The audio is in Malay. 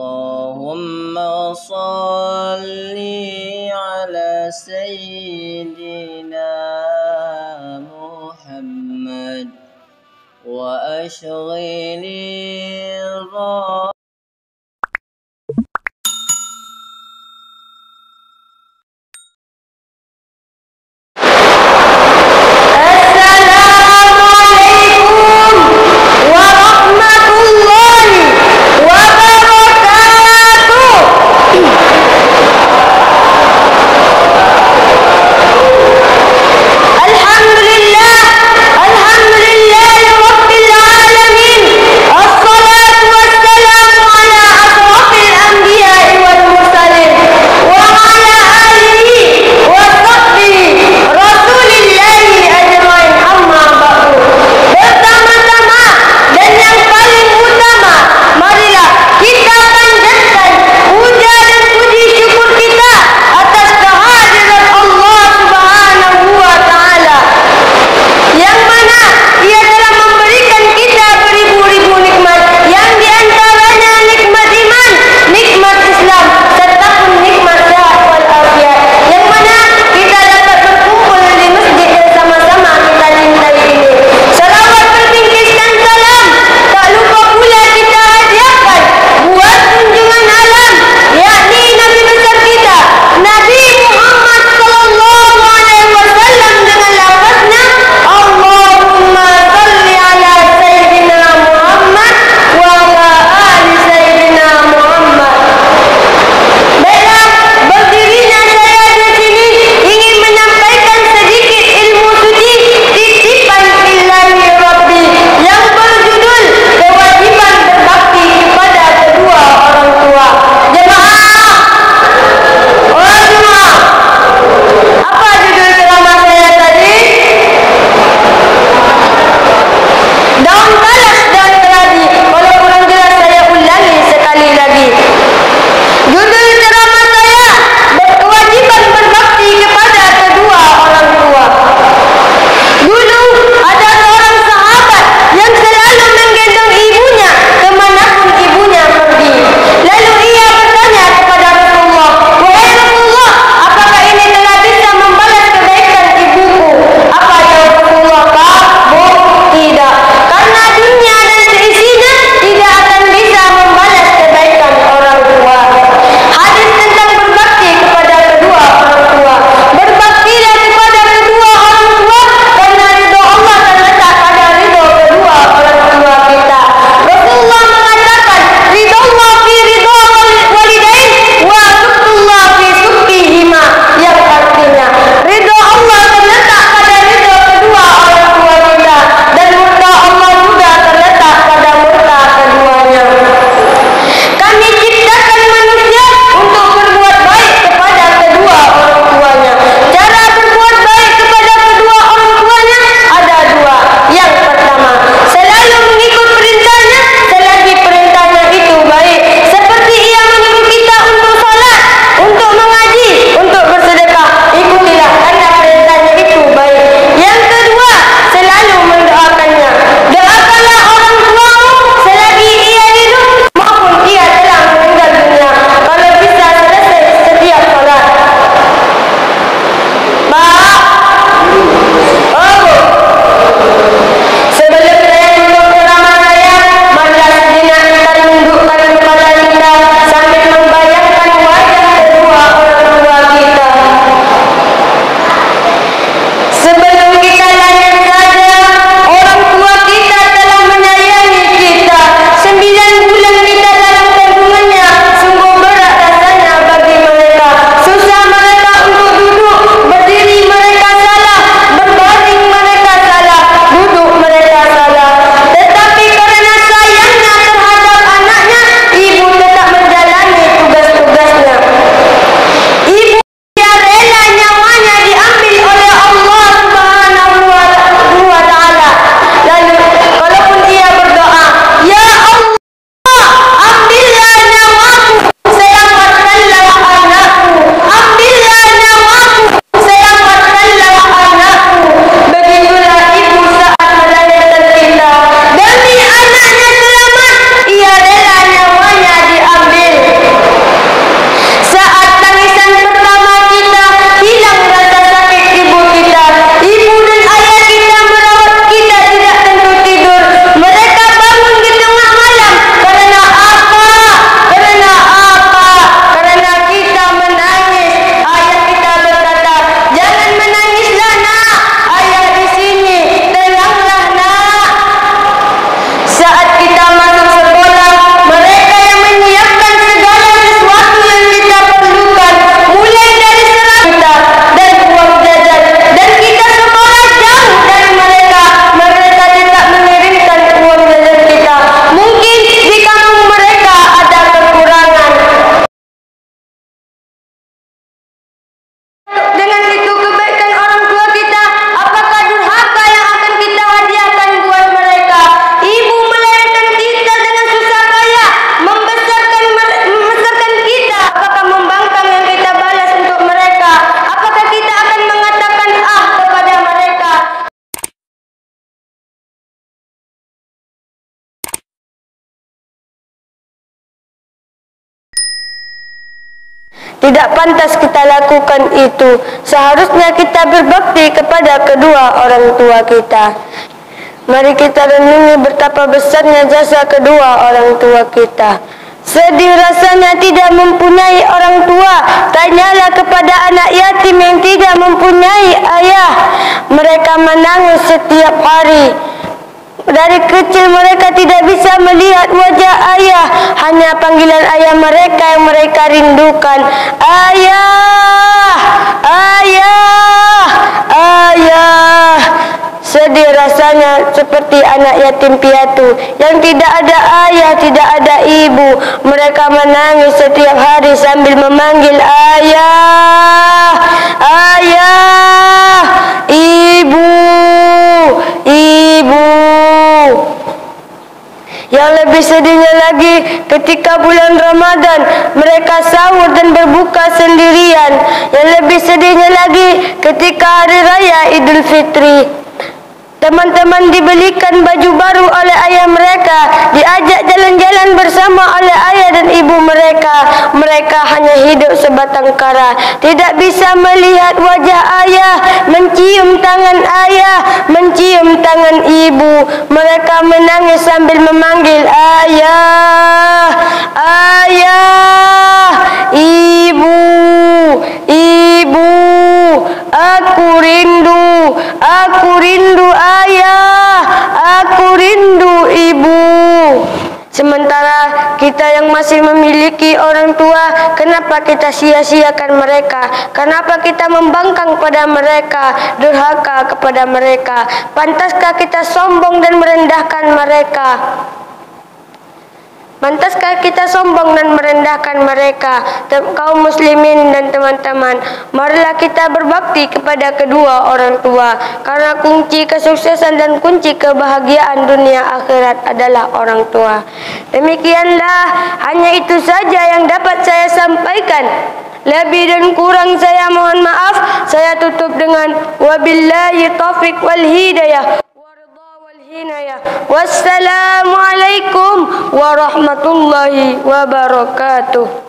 اللهم صل على سيدنا محمد وأشغل الحمد لله رب العالمين، الصلاة والسلام Tidak pantas kita lakukan itu. Seharusnya kita berbakti kepada kedua orang tua kita. Mari kita renungi betapa besarnya jasa kedua orang tua kita. Sedih rasanya tidak mempunyai orang tua. Tanyalah kepada anak yatim yang tidak mempunyai ayah. Mereka menangis setiap hari. Dari kecil mereka tidak bisa melihat wajah ayah. Hanya panggilan ayah mereka yang mereka rindukan. Ayah, ayah, ayah. Sedih rasanya seperti anak yatim piatu yang tidak ada ayah, tidak ada ibu. Mereka menangis setiap hari sambil memanggil ayah, ayah, ibu, ibu. Yang lebih sedihnya lagi, ketika bulan Ramadan mereka sahur dan berbuka sendirian. Yang lebih sedihnya lagi, ketika hari raya Idul Fitri, teman-teman dibelikan baju baru oleh ayah mereka, diajak jalan-jalan bersama oleh ayah dan ibu mereka. Mereka hanya hidup sebatang kara, tidak bisa melihat wajah ayah, mencium tangan ayah, mencium tangan ibu. Mereka menangis sambil memanggil ayah, ayah, ibu, ibu. Aku rindu ayah, aku rindu ibu. Sementara kita yang masih memiliki orang tua, kenapa kita sia-siakan mereka? Kenapa kita membangkang pada mereka, durhaka kepada mereka? Pantaskah kita sombong dan merendahkan mereka? Pantaskah kita sombong dan merendahkan mereka? Kaum muslimin dan teman-teman, marilah kita berbakti kepada kedua orang tua, karena kunci kesuksesan dan kunci kebahagiaan dunia akhirat adalah orang tua. Demikianlah, hanya itu saja yang dapat saya sampaikan. Lebih dan kurang saya mohon maaf. Saya tutup dengan wabillahi taufiq wal hidayah. Wassalamualaikum warahmatullahi wabarakatuh.